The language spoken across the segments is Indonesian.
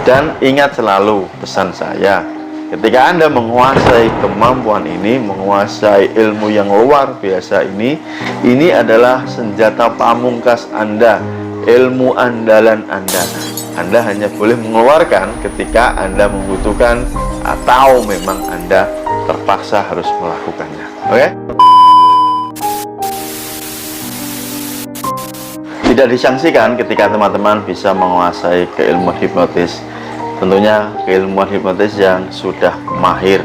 Dan ingat selalu pesan saya, ketika Anda menguasai kemampuan ini, menguasai ilmu yang luar biasa ini adalah senjata pamungkas Anda, ilmu andalan Anda. Anda hanya boleh mengeluarkan ketika Anda membutuhkan atau memang Anda terpaksa harus melakukannya. Oke? Tidak disangsikan ketika teman-teman bisa menguasai keilmuan hipnotis. Tentunya keilmuan hipnotis yang sudah mahir,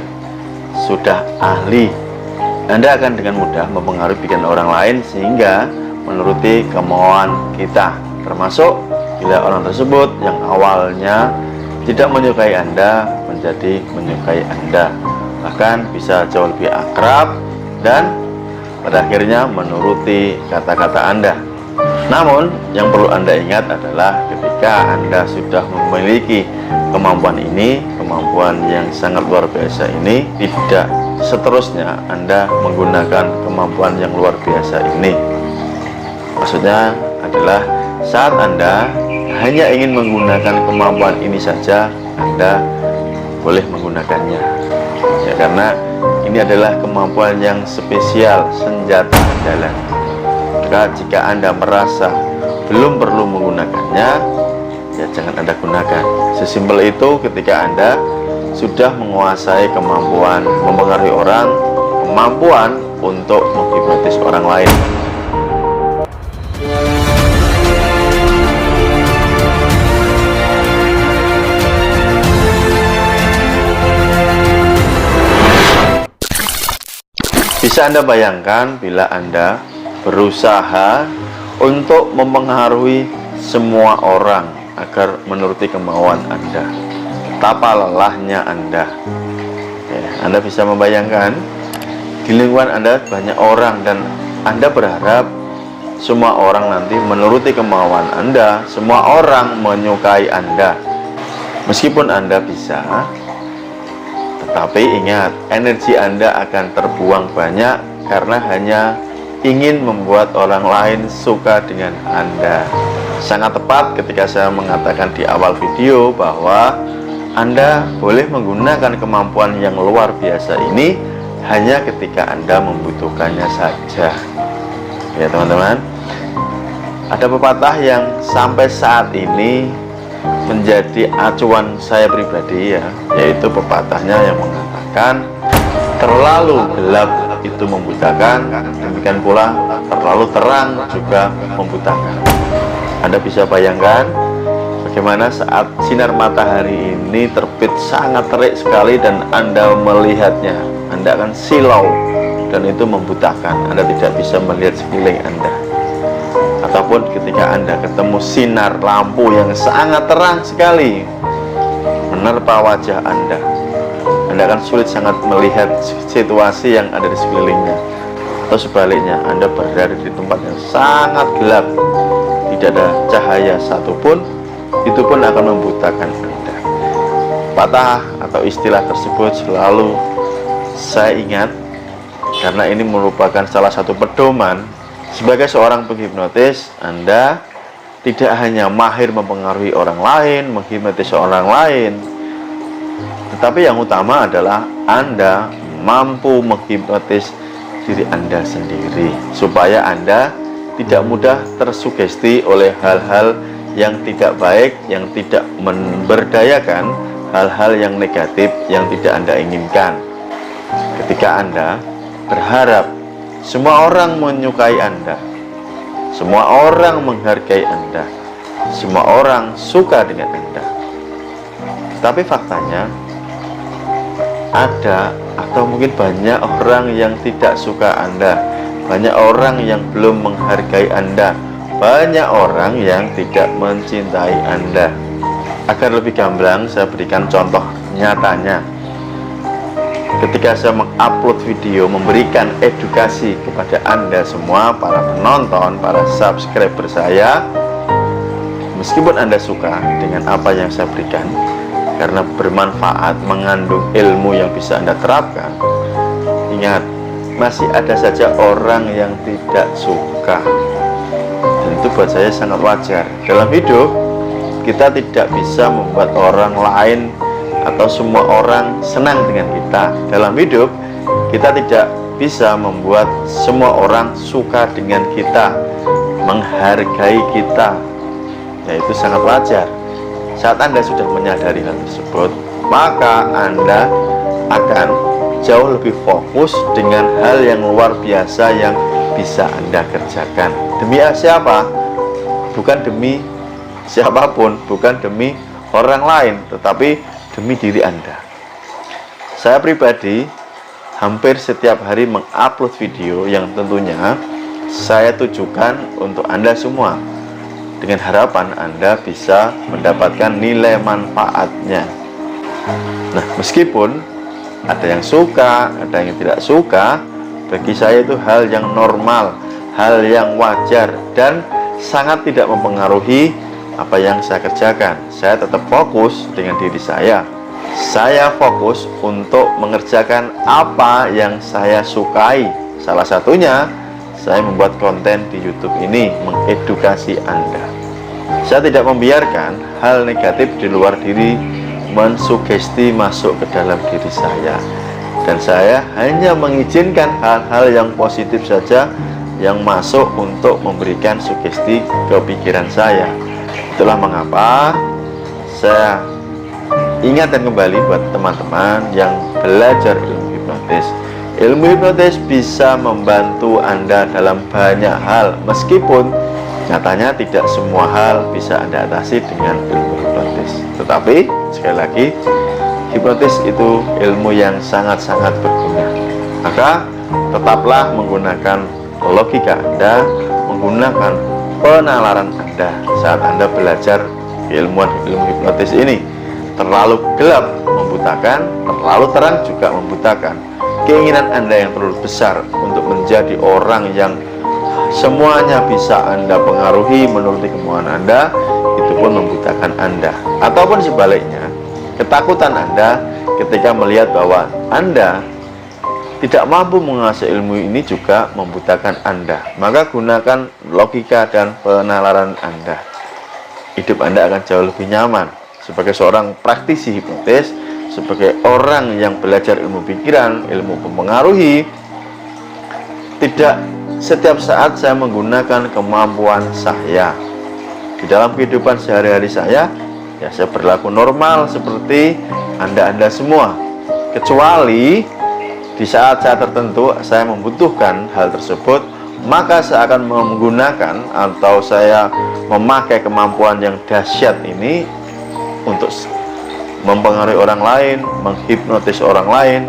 sudah ahli. Anda akan dengan mudah mempengaruhi pikiran orang lain sehingga menuruti kemauan kita. Termasuk bila orang tersebut yang awalnya tidak menyukai Anda menjadi menyukai Anda. Bahkan bisa jauh lebih akrab dan pada akhirnya menuruti kata-kata Anda. Namun yang perlu Anda ingat adalah ketika Anda sudah memiliki kemampuan ini, kemampuan yang sangat luar biasa ini, tidak seterusnya Anda menggunakan kemampuan yang luar biasa ini. Maksudnya adalah saat Anda hanya ingin menggunakan kemampuan ini saja, Anda boleh menggunakannya. Ya, karena ini adalah kemampuan yang spesial, senjata andalan. Maka jika Anda merasa belum perlu menggunakannya, ya jangan Anda gunakan. Sesimpel itu ketika Anda sudah menguasai kemampuan mempengaruhi orang, kemampuan untuk menghipnotis orang lain. Bisa Anda bayangkan bila Anda berusaha untuk mempengaruhi semua orang agar menuruti kemauan Anda, betapa lelahnya Anda. Ya, Anda bisa membayangkan di lingkungan Anda banyak orang dan Anda berharap semua orang nanti menuruti kemauan Anda, semua orang menyukai Anda. Meskipun Anda bisa, tetapi ingat, energi Anda akan terbuang banyak karena hanya ingin membuat orang lain suka dengan Anda. Sangat tepat ketika saya mengatakan di awal video bahwa Anda boleh menggunakan kemampuan yang luar biasa ini hanya ketika Anda membutuhkannya saja. Ya teman-teman, ada pepatah yang sampai saat ini menjadi acuan saya pribadi, yaitu pepatahnya yang mengatakan terlalu gelap itu membutakan, demikian pula terlalu terang juga membutakan. Anda bisa bayangkan bagaimana saat sinar matahari ini terbit sangat terik sekali dan Anda melihatnya, Anda akan silau dan itu membutakan. Anda tidak bisa melihat sekeliling Anda. Ataupun ketika Anda ketemu sinar lampu yang sangat terang sekali menerpa wajah Anda akan sulit sangat melihat situasi yang ada di sekelilingnya. Atau sebaliknya, Anda berada di tempat yang sangat gelap, tidak ada cahaya satupun, itu pun akan membutakan Anda. Patah atau istilah tersebut selalu saya ingat karena ini merupakan salah satu pedoman. Sebagai seorang penghipnotis, Anda tidak hanya mahir mempengaruhi orang lain, menghipnotis orang lain, tetapi yang utama adalah Anda mampu menghipnotis diri Anda sendiri, supaya Anda tidak mudah tersugesti oleh hal-hal yang tidak baik, yang tidak memberdayakan, hal-hal yang negatif yang tidak Anda inginkan. Ketika Anda berharap semua orang menyukai Anda, semua orang menghargai Anda, semua orang suka dengan Anda, tapi faktanya ada atau mungkin banyak orang yang tidak suka Anda, banyak orang yang belum menghargai Anda, banyak orang yang tidak mencintai Anda. Agar lebih gamblang, saya berikan contoh nyatanya. Ketika saya mengupload video memberikan edukasi kepada Anda semua, para penonton, para subscriber saya, meskipun Anda suka dengan apa yang saya berikan karena bermanfaat, mengandung ilmu yang bisa Anda terapkan, ingat, masih ada saja orang yang tidak suka. Dan itu buat saya sangat wajar. Dalam hidup kita tidak bisa membuat orang lain atau semua orang senang dengan kita. Dalam hidup, kita tidak bisa membuat semua orang suka dengan kita, menghargai kita. Ya, itu sangat wajar. Saat Anda sudah menyadari hal tersebut, maka Anda akan jauh lebih fokus dengan hal yang luar biasa yang bisa Anda kerjakan. Demi siapa? Bukan demi siapapun, bukan demi orang lain, tetapi demi diri Anda. Saya pribadi hampir setiap hari mengupload video yang tentunya saya tujukan untuk Anda semua, dengan harapan Anda bisa mendapatkan nilai manfaatnya. Nah, meskipun ada yang suka, ada yang tidak suka, bagi saya itu hal yang normal, hal yang wajar, dan sangat tidak mempengaruhi apa yang saya kerjakan. Saya tetap fokus dengan diri saya. Saya fokus untuk mengerjakan apa yang saya sukai. Salah satunya, saya membuat konten di YouTube ini, mengedukasi Anda. Saya tidak membiarkan hal negatif di luar diri mensugesti masuk ke dalam diri saya, dan saya hanya mengizinkan hal-hal yang positif saja yang masuk untuk memberikan sugesti ke pikiran saya. Itulah mengapa saya ingatkan kembali buat teman-teman yang belajar ilmu hipnotis. Ilmu hipnotis bisa membantu Anda dalam banyak hal, meskipun nyatanya tidak semua hal bisa Anda atasi dengan ilmu hipnotis. Tetapi sekali lagi, hipnotis itu ilmu yang sangat-sangat berguna. Maka tetaplah menggunakan logika Anda, menggunakan penalaran Anda saat Anda belajar ilmu hipnotis ini. Terlalu gelap membutakan, terlalu terang juga membutakan. Keinginan Anda yang terlalu besar untuk menjadi orang yang semuanya bisa Anda pengaruhi menuruti kemauan Anda, itu pun membutakan Anda. Ataupun sebaliknya, ketakutan Anda ketika melihat bahwa Anda tidak mampu menguasai ilmu ini juga membutakan Anda. Maka gunakan logika dan penalaran Anda. Hidup Anda akan jauh lebih nyaman. Sebagai seorang praktisi hipnotis, sebagai orang yang belajar ilmu pikiran, ilmu mempengaruhi, tidak setiap saat saya menggunakan kemampuan saya. Di dalam kehidupan sehari-hari saya, ya saya berlaku normal seperti Anda semua. Kecuali di saat-saat tertentu saya membutuhkan hal tersebut, maka saya akan menggunakan atau saya memakai kemampuan yang dahsyat ini untuk mempengaruhi orang lain, menghipnotis orang lain,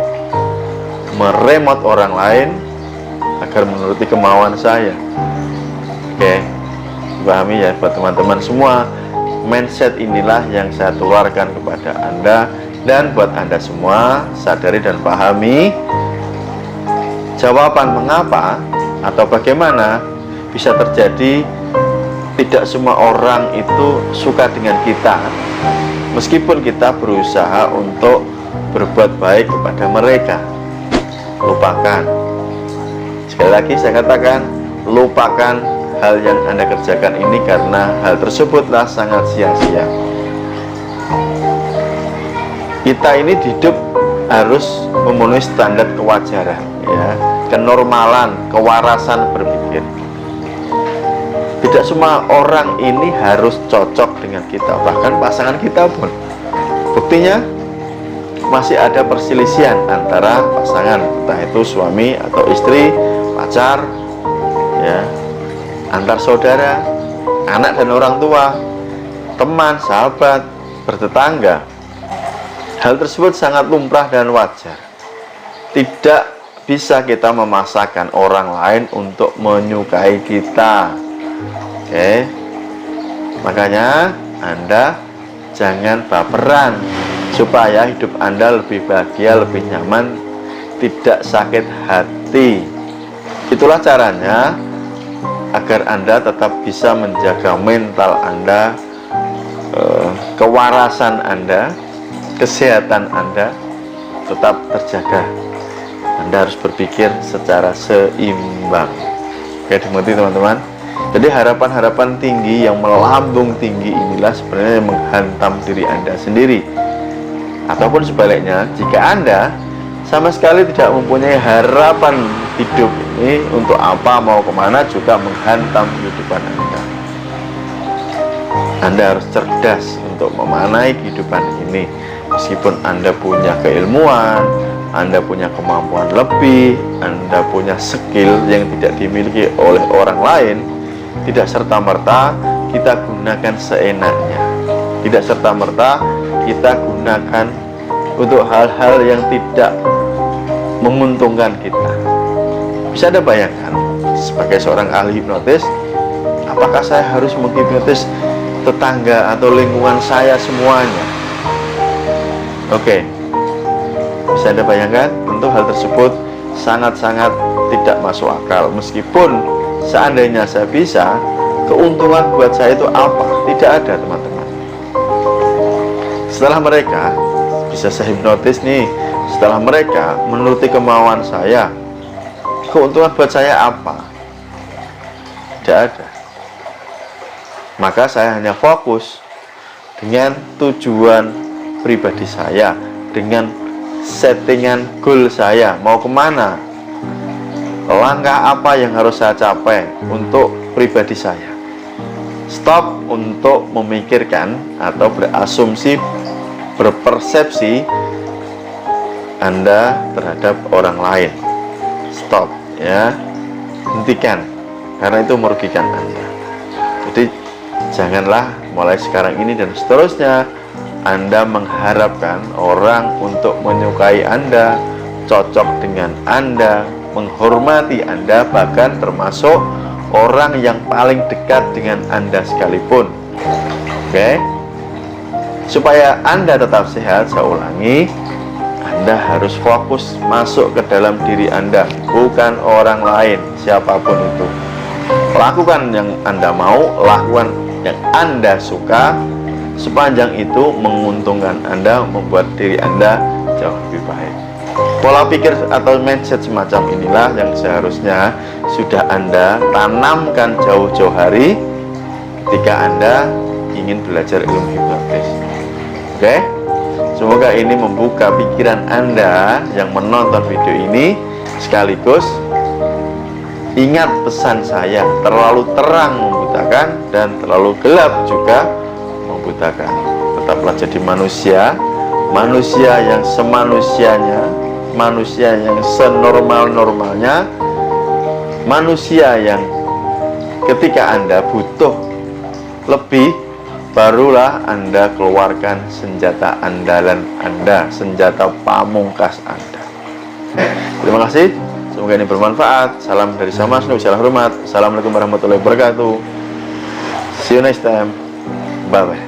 meremot orang lain agar menuruti kemauan saya. Oke, pahami ya buat teman-teman semua. Mindset inilah yang saya tularkan kepada Anda, dan buat Anda semua sadari dan pahami jawaban mengapa atau bagaimana bisa terjadi tidak semua orang itu suka dengan kita, meskipun kita berusaha untuk berbuat baik kepada mereka. Lupakan. Sekali lagi saya katakan, lupakan hal yang Anda kerjakan ini, karena hal tersebutlah sangat sia-sia. Kita ini hidup harus memenuhi standar kewajaran, ya, kenormalan, kewarasan berpikir. Tidak semua orang ini harus cocok dengan kita, bahkan pasangan kita pun. Buktinya masih ada perselisihan antara pasangan, entah itu suami atau istri, pacar, ya, antar saudara, anak dan orang tua, teman, sahabat, bertetangga. Hal tersebut sangat lumrah dan wajar. Tidak bisa kita memaksakan orang lain untuk menyukai kita. Oke, makanya Anda jangan baperan, supaya hidup Anda lebih bahagia, lebih nyaman, tidak sakit hati. Itulah caranya agar Anda tetap bisa menjaga mental Anda, kewarasan Anda, kesehatan Anda tetap terjaga. Anda harus berpikir secara seimbang. Oke, dimengerti teman-teman. Jadi harapan-harapan tinggi yang melambung tinggi inilah sebenarnya yang menghantam diri Anda sendiri. Ataupun sebaliknya, jika Anda sama sekali tidak mempunyai harapan hidup ini, untuk apa, mau kemana, juga menghantam kehidupan Anda. Anda harus cerdas untuk memanai kehidupan ini. Meskipun Anda punya keilmuan, Anda punya kemampuan lebih, Anda punya skill yang tidak dimiliki oleh orang lain, tidak serta-merta kita gunakan seenaknya. Tidak serta-merta kita gunakan untuk hal-hal yang tidak menguntungkan kita. Bisa Anda bayangkan, sebagai seorang ahli hipnotis, apakah saya harus menghipnotis tetangga atau lingkungan saya semuanya? Oke, bisa Anda bayangkan, tentu hal tersebut sangat-sangat tidak masuk akal. Meskipun seandainya saya bisa, keuntungan buat saya itu apa? Tidak ada, teman-teman. Setelah mereka bisa saya hipnotis nih, setelah mereka menuruti kemauan saya, keuntungan buat saya apa? Tidak ada. Maka saya hanya fokus dengan tujuan pribadi saya, dengan settingan goal saya, mau kemana, langkah apa yang harus saya capai untuk pribadi saya. Stop untuk memikirkan atau berasumsi, berpersepsi Anda terhadap orang lain. Stop, ya, hentikan, karena itu merugikan Anda. Jadi janganlah mulai sekarang ini dan seterusnya Anda mengharapkan orang untuk menyukai Anda, cocok dengan Anda, menghormati Anda, bahkan termasuk orang yang paling dekat dengan Anda sekalipun. Oke? Supaya Anda tetap sehat, saya ulangi, Anda harus fokus masuk ke dalam diri Anda, bukan orang lain, siapapun itu. Lakukan yang Anda mau, lakukan yang Anda suka, sepanjang itu menguntungkan Anda, membuat diri Anda jauh lebih baik. Pola pikir atau mindset semacam inilah yang seharusnya sudah Anda tanamkan jauh-jauh hari ketika Anda ingin belajar ilmu hipnotis. Oke? Semoga ini membuka pikiran Anda yang menonton video ini. Sekaligus ingat pesan saya, terlalu terang membutakan dan terlalu gelap juga membutakan. Tetaplah jadi manusia, manusia yang semanusianya, manusia yang senormal-normalnya, manusia yang ketika Anda butuh lebih, barulah Anda keluarkan senjata andalan Anda, senjata pamungkas Anda. Terima kasih, semoga ini bermanfaat. Salam dari Samas Nuh, salam hormat. Assalamualaikum warahmatullahi wabarakatuh. See you next time. Bye bye.